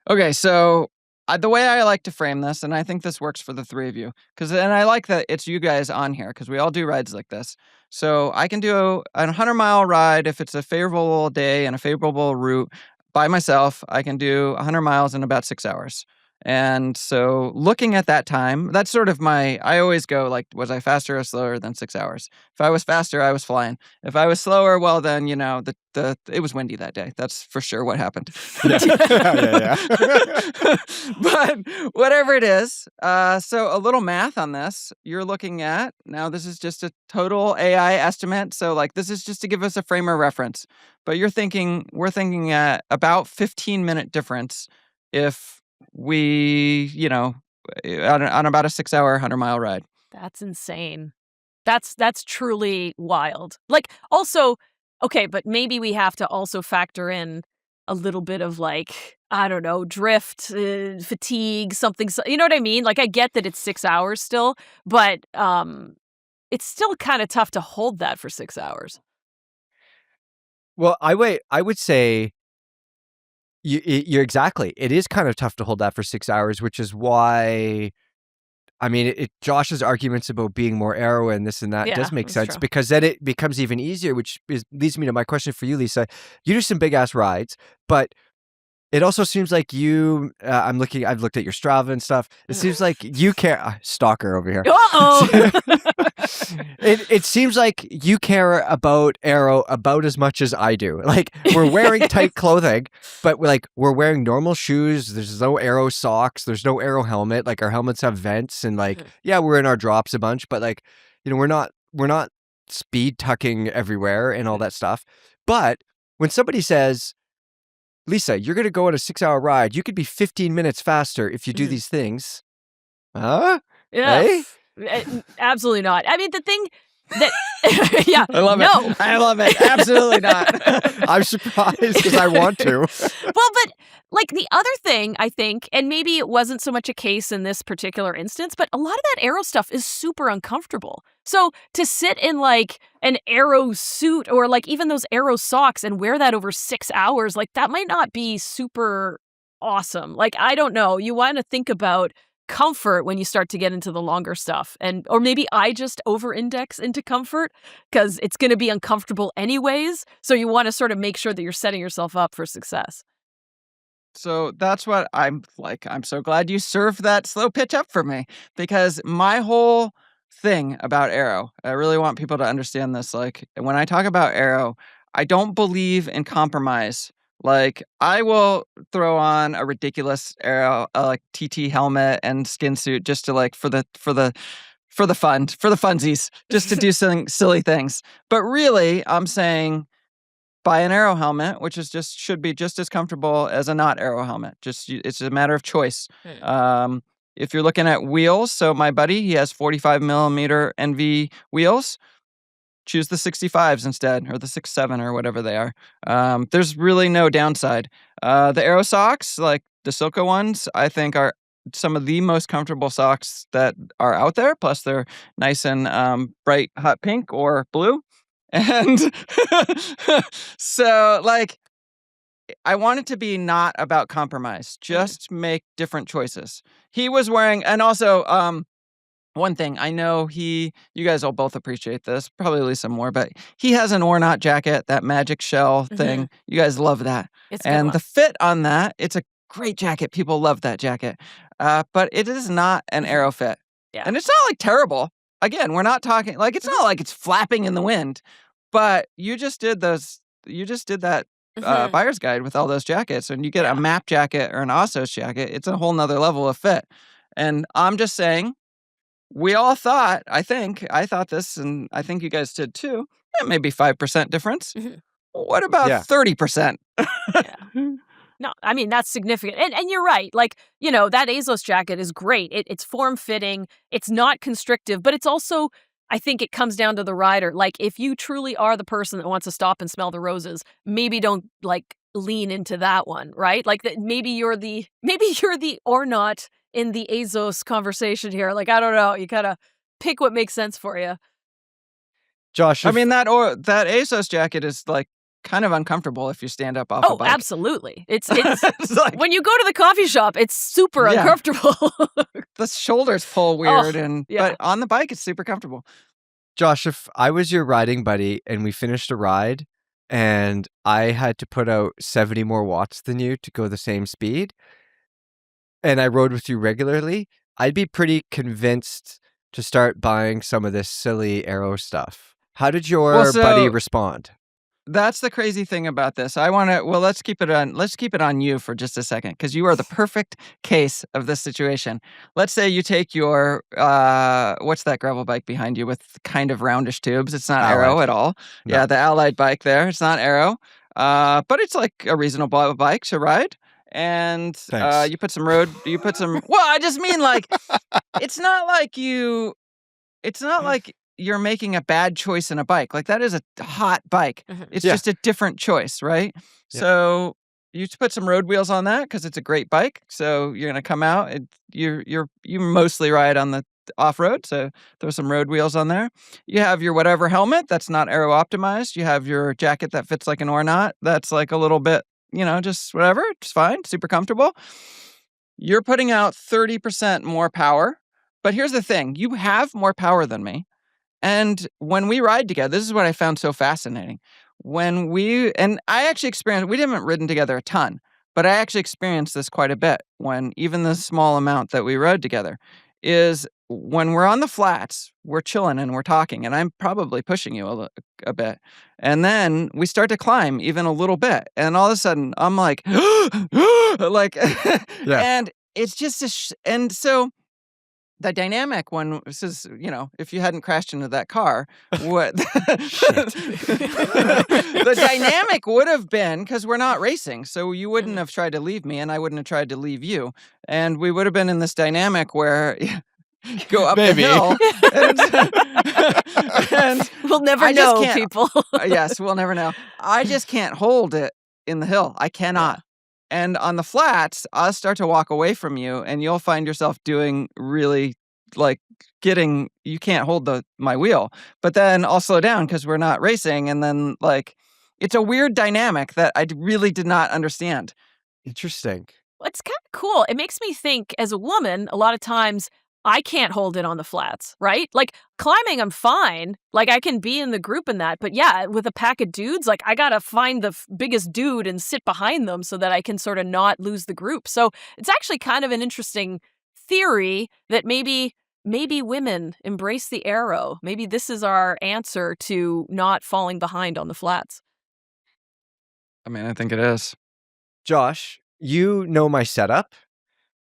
Okay, so the way I like to frame this, and I think this works for the three of you, and I like that it's you guys on here because we all do rides like this. So I can do a 100-mile ride if it's a favorable day and a favorable route by myself. I can do 100 miles in about 6 hours. And so looking at that time, that's sort of I always go like, was I faster or slower than 6 hours? If I was faster, I was flying. If I was slower, well then, it was windy that day. That's for sure what happened. Yeah. But whatever it is, so a little math on this, you're looking at, now this is just a total AI estimate. So like, this is just to give us a frame of reference, but we're thinking at about 15-minute difference if we, on about a 6-hour, 100-mile ride. That's insane. That's truly wild. Like, also, okay, but maybe we have to also factor in a little bit of like, I don't know, drift, fatigue, something. You know what I mean? Like, I get that it's 6 hours still, but it's still kind of tough to hold that for 6 hours. Well, I would say you're exactly. It is kind of tough to hold that for 6 hours, which is why, I mean, Josh's arguments about being more aero and this and that does make that's sense true. because then it becomes even easier, which leads me to my question for you, Lisa. You do some big ass rides, but it also seems like you. I've looked at your Strava and stuff. It seems like you care. Stalker over here. Uh-oh. It seems like you care about Aero about as much as I do. Like, we're wearing tight clothing, but we're wearing normal shoes. There's no Aero socks. There's no Aero helmet. Like, our helmets have vents, and yeah, we're in our drops a bunch, but we're not speed tucking everywhere and all that stuff. But when somebody says, Lisa, you're going to go on a 6-hour ride, you could be 15 minutes faster if you do these things. Huh? Yeah. Hey? Absolutely not. I mean, the thing that yeah, I love it. I love it. Absolutely not. I'm surprised because I want to. Well, but like the other thing, I think, and maybe it wasn't so much a case in this particular instance, but a lot of that Aero stuff is super uncomfortable. So to sit in like an Aero suit or like even those Aero socks and wear that over 6 hours, like that might not be super awesome. Like, I don't know. You want to think about comfort when you start to get into the longer stuff, or maybe I just over-index into comfort because it's going to be uncomfortable anyways, so you want to sort of make sure that you're setting yourself up for success. So that's what I'm like. I'm so glad you served that slow pitch up for me, because my whole thing about Aero, I really want people to understand this. Like, when I talk about Aero, I don't believe in compromise. Like, I will throw on a ridiculous Aero, like TT helmet and skin suit just to for the funsies, just to do some silly things. But really, I'm saying, buy an Aero helmet, which should be just as comfortable as a not Aero helmet. It's a matter of choice. If you're looking at wheels, so my buddy, he has 45 millimeter NV wheels. Choose the 65s instead, or the 6.7 or whatever they are. There's really no downside. The Aero socks, like the Silka ones, I think are some of the most comfortable socks that are out there. Plus, they're nice and bright hot pink or blue. And so, I want it to be not about compromise. Just make different choices. He was wearing, and also, one thing, I know you guys will both appreciate this, probably Lisa more, but he has an Ornat jacket, that magic shell thing. You guys love that. It's a good And one. the fit on that, it's a great jacket. People love that jacket. But it is not an Aero fit. Yeah. And it's not terrible. Again, we're not talking, it's not like it's flapping in the wind, but you just did that buyer's guide with all those jackets, and you get a MAP jacket or an Ossos jacket. It's a whole nother level of fit. And I'm just saying, we all thought, I thought this, and I think you guys did too, maybe 5% difference. What about 30%? No, I mean, that's significant. And you're right. Like, that ASOS jacket is great. It's form-fitting. It's not constrictive, but it's also, I think it comes down to the rider. Like, if you truly are the person that wants to stop and smell the roses, maybe don't, lean into that one, right? Like, maybe you're the or not in the ASOS conversation here. Like, I don't know. You kind of pick what makes sense for you. Josh, I mean, that ASOS jacket is kind of uncomfortable if you stand up off a bike. Absolutely. It's when you go to the coffee shop, it's super uncomfortable. The shoulders pull weird, but on the bike, it's super comfortable. Josh, if I was your riding buddy and we finished a ride and I had to put out 70 more watts than you to go the same speed, and I rode with you regularly, I'd be pretty convinced to start buying some of this silly Aero stuff. How did your buddy respond? That's the crazy thing about this. Let's keep it on you for just a second, because you are the perfect case of this situation. Let's say you take your what's that gravel bike behind you with kind of roundish tubes? It's not Aero at all. No. Yeah, the Allied bike there. It's not Aero. But it's like a reasonable bike to ride. And you put some well, I just mean like it's not like you're making a bad choice in a bike. Like, that is a hot bike. It's just a different choice, right? Yeah. So you put some road wheels on that because it's a great bike. So you're gonna come out. You mostly ride on the off-road, so throw some road wheels on there. You have your whatever helmet that's not Aero optimized. You have your jacket that fits like an or not. That's like a little bit, just whatever. It's fine, super comfortable. You're putting out 30% more power. But here's the thing: you have more power than me. And when we ride together, this is what I found so fascinating. I actually experienced, we haven't ridden together a ton, but I actually experienced this quite a bit when even the small amount that we rode together is when we're on the flats, we're chilling and we're talking, and I'm probably pushing you a bit. And then we start to climb even a little bit. And all of a sudden I'm like, like, and it's just, and so the dynamic when this is, if you hadn't crashed into that car, what the dynamic would have been, because we're not racing, so you wouldn't have tried to leave me and I wouldn't have tried to leave you. And we would have been in this dynamic where go up the hill. And we'll never know, people. Yes, we'll never know. I just can't hold it in the hill. I cannot. And on the flats, I'll start to walk away from you, and you'll find yourself doing really, like, you can't hold my wheel. But then I'll slow down because we're not racing, and then, like, it's a weird dynamic that I really did not understand. Interesting. Well, it's kind of cool. It makes me think, as a woman, a lot of times I can't hold it on the flats, right? Like, climbing, I'm fine. Like, I can be in the group in that. But yeah, with a pack of dudes, like, I gotta find the biggest dude and sit behind them so that I can sort of not lose the group. So it's actually kind of an interesting theory that maybe women embrace the Aero. Maybe this is our answer to not falling behind on the flats. I mean, I think it is. Josh, you know my setup.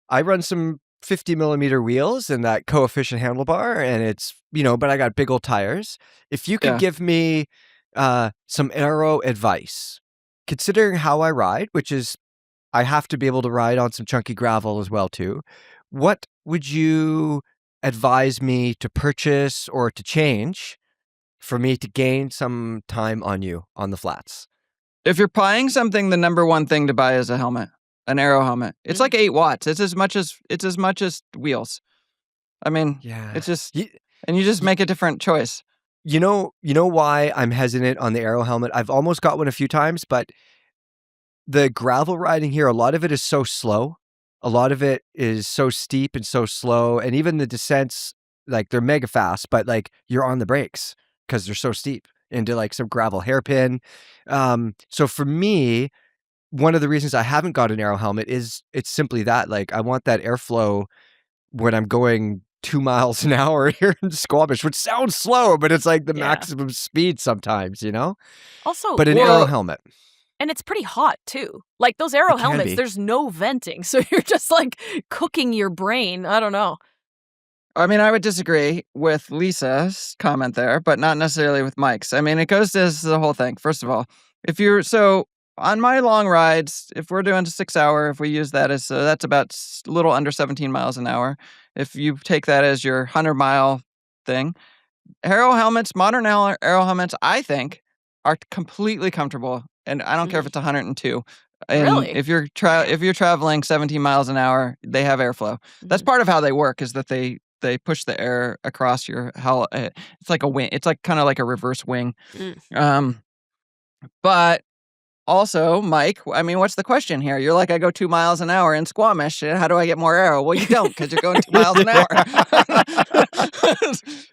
I run some 50 millimeter wheels and that coefficient handlebar, and it's, but I got big old tires. If you could give me some Aero advice, considering how I ride, which is I have to be able to ride on some chunky gravel as well too, what would you advise me to purchase or to change for me to gain some time on you on the flats? If you're buying something, the number one thing to buy is a helmet. An Aero helmet. It's like 8 watts. It's as much as wheels. I mean, it's just, and you just make a different choice. You know why I'm hesitant on the Aero helmet? I've almost got one a few times, but the gravel riding here, a lot of it is so slow. A lot of it is so steep and so slow. And even the descents, like, they're mega fast, but like you're on the brakes because they're so steep into like some gravel hairpin. So for me, one of the reasons I haven't got an Aero helmet is it's simply that, like, I want that airflow when I'm going 2 miles an hour here in Squamish, which sounds slow, but it's like the maximum speed sometimes, Also, but an Aero helmet. And it's pretty hot too. Like, those Aero helmets, there's no venting. So you're just like cooking your brain. I don't know. I mean, I would disagree with Lisa's comment there, but not necessarily with Mike's. I mean, it goes to the whole thing. First of all, on my long rides, if we're doing 6 hour, if we use that as, that's about a little under 17 miles an hour. If you take that as your 100-mile thing, Aero helmets, modern Aero helmets, I think, are completely comfortable. And I don't care if it's 102. And really? If you're traveling 17 miles an hour, they have airflow. That's part of how they work, is that they push the air across your hull. It's like a wing. It's like kind of like a reverse wing. But also, Mike, I mean, what's the question here? You're like, I go 2 miles an hour in Squamish. How do I get more Aero? Well, you don't, because you're going 2 miles an hour.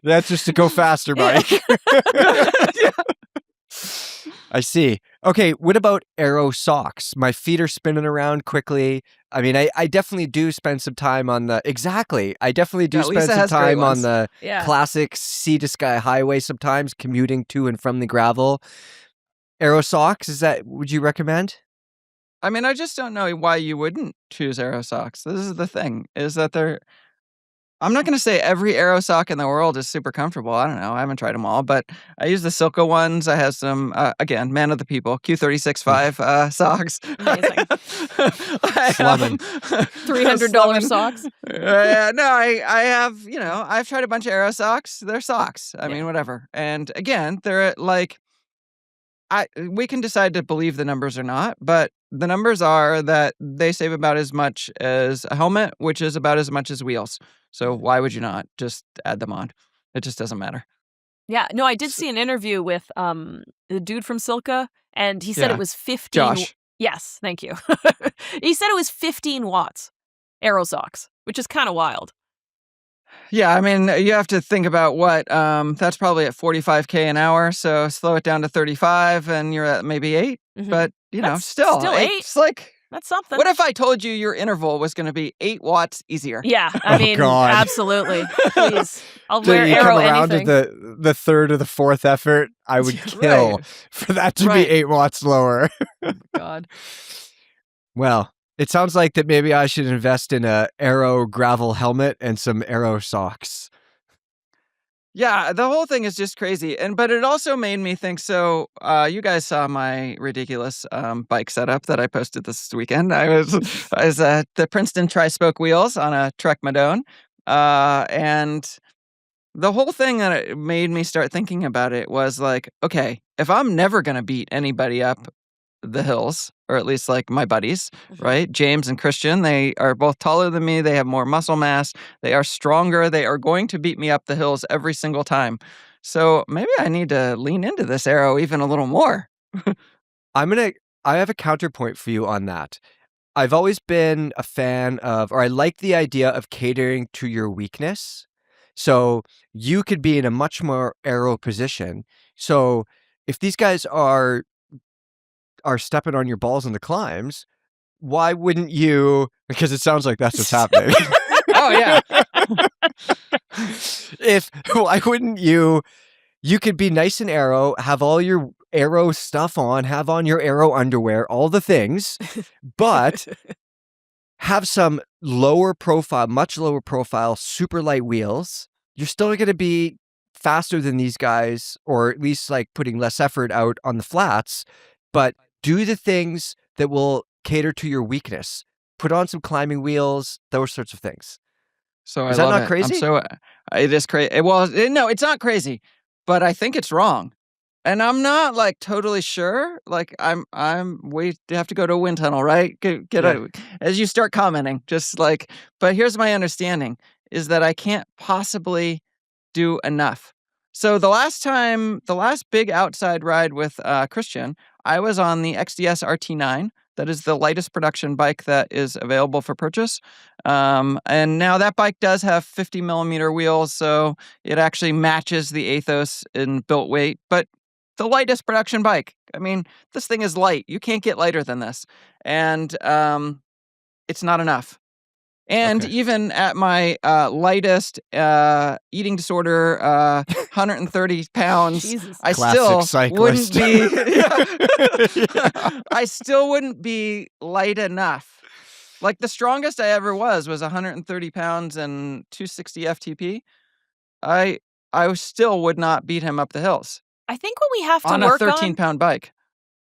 That's just to go faster, Mike. I see. Okay, what about Aero socks? My feet are spinning around quickly. I mean, I definitely do spend some time on the I definitely do Yeah, spend Lisa some has great time on ones. the Yeah. classic sea to sky highway sometimes, commuting to and from the gravel. Aero socks, would you recommend? I mean, I just don't know why you wouldn't choose Aero socks. This is the thing, is that I'm not going to say every Aero sock in the world is super comfortable. I don't know. I haven't tried them all, but I use the Silka ones. I have some, again, man of the people, Q36.5 socks. Amazing. I Slumming. $300 slumming. socks. No, I have, I've tried a bunch of Aero socks. They're socks. I Yeah. mean, whatever. And again, they're like, we can decide to believe the numbers or not, but the numbers are that they save about as much as a helmet, which is about as much as wheels. So why would you not just add them on? It just doesn't matter. Yeah, no, I did see an interview with the dude from Silka, and he said Yeah. it was 15. Josh. Yes, thank you. He said it was 15 watts, Aero socks, which is kind of wild. Yeah, I mean, you have to think about what, that's probably at 45K an hour. So slow it down to 35 and you're at maybe 8. Mhm. But, That's still, still 8. it's like, That's something. what if I told you your interval was going to be 8 watts easier? Yeah, I Oh, mean, God. absolutely. Please, I'll Till wear you Aero come around anything. to the third or the fourth effort, I would kill Right. for that to Right. be 8 watts lower. God. Well, it sounds like that maybe I should invest in a Aero gravel helmet and some Aero socks. Yeah, the whole thing is just crazy. But it also made me think, so you guys saw my ridiculous bike setup that I posted this weekend. I was at the Princeton tri-spoke wheels on a Trek Madone. And the whole thing that it made me start thinking about it was like, okay, if I'm never going to beat anybody up the hills, or at least like my buddies, right? James and Christian, they are both taller than me. They have more muscle mass. They are stronger. They are going to beat me up the hills every single time. So maybe I need to lean into this Aero even a little more. I have a counterpoint for you on that. I've always been a fan of, or I like the idea of catering to your weakness. So you could be in a much more Aero position. So if these guys are stepping on your balls in the climbs, why wouldn't you? Because it sounds like that's what's happening. Oh, yeah. Why wouldn't you? You could be nice and Aero, have all your Aero stuff on, have on your Aero underwear, all the things, but have some lower profile, much lower profile, super light wheels. You're still going to be faster than these guys, or at least like putting less effort out on the flats, but do the things that will cater to your weakness. Put on some climbing wheels, those sorts of things. So Is I that love not it. crazy? It is crazy. Well, no, it's not crazy, but I think it's wrong. And I'm not like totally sure. Like we have to go to a wind tunnel, right? As you start commenting, just like, but here's my understanding is that I can't possibly do enough. So the last big outside ride with Christian, I was on the XDS RT9. That is the lightest production bike that is available for purchase. And now that bike does have 50 millimeter wheels, so it actually matches the Athos in built weight, but the lightest production bike. I mean, this thing is light. You can't get lighter than this. And it's not enough. And Okay. even at my lightest eating disorder, 130 pounds, Jesus. I Classic still wouldn't cyclist. be. I still wouldn't be light enough. Like the strongest I ever was 130 pounds and 260 FTP. I still would not beat him up the hills I think what we have to on a work 13-pound bike.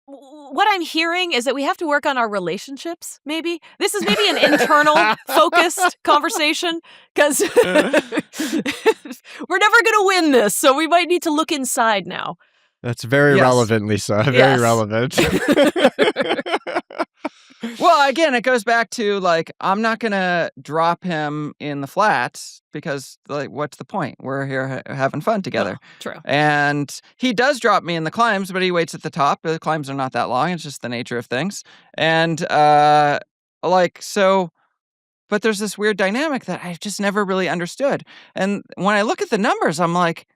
what I'm hearing is that we have to work on our relationships, maybe. This is maybe an internal focused conversation because we're never going to win this. So we might need to look inside now. That's very Yes. relevant, Lisa. Very Yes. relevant. Well, again, it goes back to like, I'm not going to drop him in the flats because like, what's the point? We're here having fun together. True. And he does drop me in the climbs, but he waits at the top. The climbs are not that long. It's just the nature of things. And but there's this weird dynamic that I just never really understood. And when I look at the numbers, I'm like,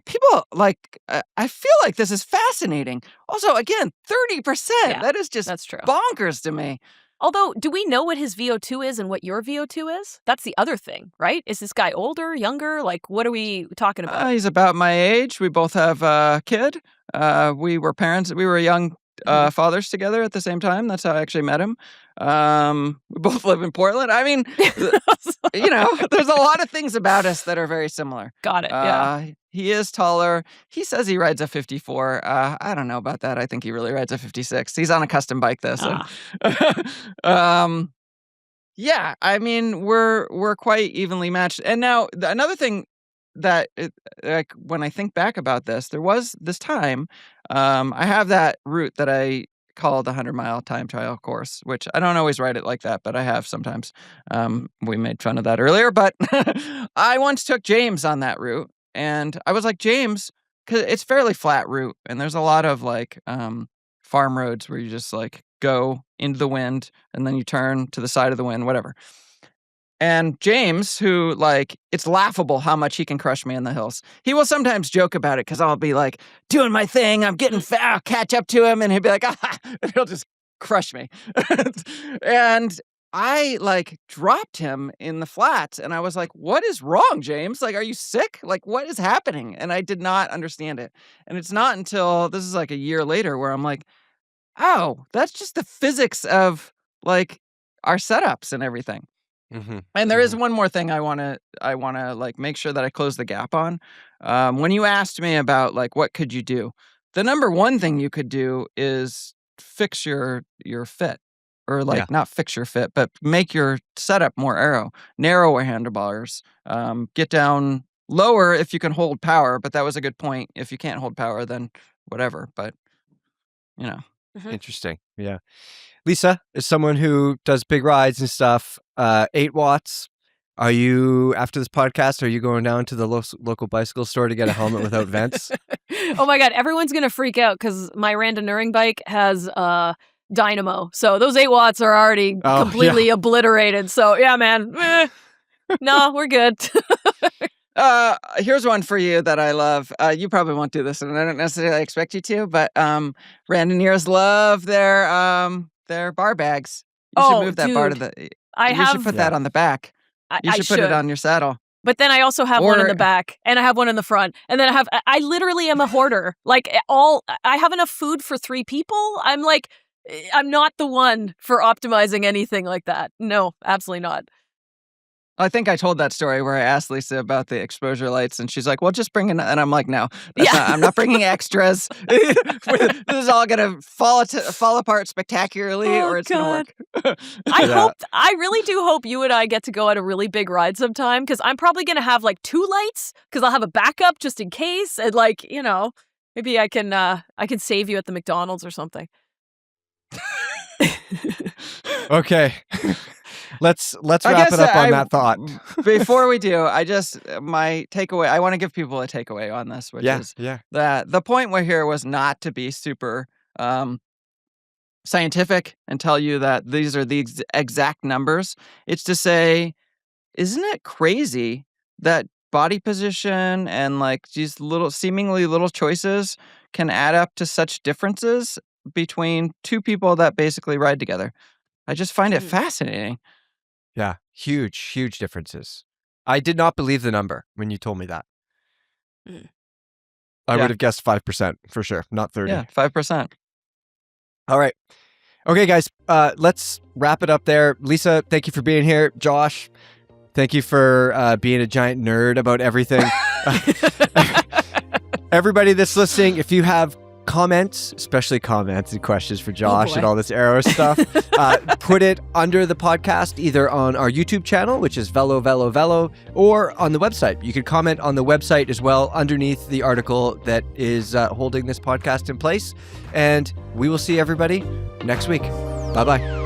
people like, I feel like this is fascinating. Also, again, 30%. Yeah, That is just that's true. bonkers to me. Although, do we know what his VO2 is and what your VO2 is? That's the other thing, right? Is this guy older, younger? Like, what are we talking about? He's about my age. We both have a kid. We were parents. We were young fathers together at the same time. That's how I actually met him. We both live in Portland. I mean, there's a lot of things about us that are very similar. Got it. Yeah. He is taller. He says he rides a 54. I don't know about that. I think he really rides a 56. He's on a custom bike, though. So. Yeah, I mean, we're quite evenly matched. And now another thing that like when I think back about this, there was this time I have that route that I call the 100-mile time trial course, which I don't always write it like that, but I have sometimes. We made fun of that earlier, but I once took James on that route, and I was like, James, because it's fairly flat route, and there's a lot of like farm roads where you just like go into the wind and then you turn to the side of the wind, whatever. And James, who, like, it's laughable how much he can crush me in the hills. He will sometimes joke about it because I'll be like, doing my thing, I'm getting fat, I'll catch up to him, and he'll be like, and he'll just crush me. And I, like, dropped him in the flats, and I was like, what is wrong, James? Like, are you sick? Like, what is happening? And I did not understand it. And it's not until, this is like a year later, where I'm like, oh, that's just the physics of, like, our setups and everything. Mm-hmm. And there is one more thing I want to like make sure that I close the gap on. When you asked me about like what could you do, the number one thing you could do is fix your fit, or like not fix your fit, but make your setup more aero, narrower handlebars, get down lower if you can hold power. But that was a good point. If you can't hold power, then whatever. But Interesting. Yeah. Lisa, as someone who does big rides and stuff, 8 watts, are you, after this podcast, are you going down to the local bicycle store to get a helmet without vents? Oh my God, everyone's going to freak out because my randonneuring bike has dynamo. So those 8 watts are already completely obliterated. So yeah, man, no, we're good. Here's one for you that I love. You probably won't do this, and I don't necessarily expect you to, but randonneurs love their bar bags. You should move that bar to the. You should put that on the back. You should put it on your saddle. But then I also have one in the back, and I have one in the front, and then I literally am a hoarder. Like I have enough food for 3 people. I'm like, I'm not the one for optimizing anything like that. No, absolutely not. I think I told that story where I asked Lisa about the exposure lights, and she's like, well, just bring in, and I'm like, no, I'm not bringing extras. This is all going to fall apart spectacularly, or it's going to work. I really do hope you and I get to go on a really big ride sometime, because I'm probably going to have like 2 lights, because I'll have a backup just in case, and like, maybe I can save you at the McDonald's or something. Okay. Let's wrap it up on that thought. Before we do, my takeaway, I want to give people a takeaway on this, which is that the point here was not to be super scientific and tell you that these are the exact numbers. It's to say, isn't it crazy that body position and like these seemingly little choices can add up to such differences between 2 people that basically ride together? I just find it fascinating. Yeah, huge differences. I did not believe the number when you told me that. I would have guessed 5% for sure, not 30. Yeah, 5%. All right. Okay, guys, let's wrap it up there. Lisa, thank you for being here. Josh, thank you for being a giant nerd about everything. Everybody that's listening, if you have comments, especially comments and questions for Josh and all this Aero stuff, put it under the podcast, either on our YouTube channel, which is Velo, or on the website. You could comment on the website as well, underneath the article that is holding this podcast in place. And we will see everybody next week. Bye-bye.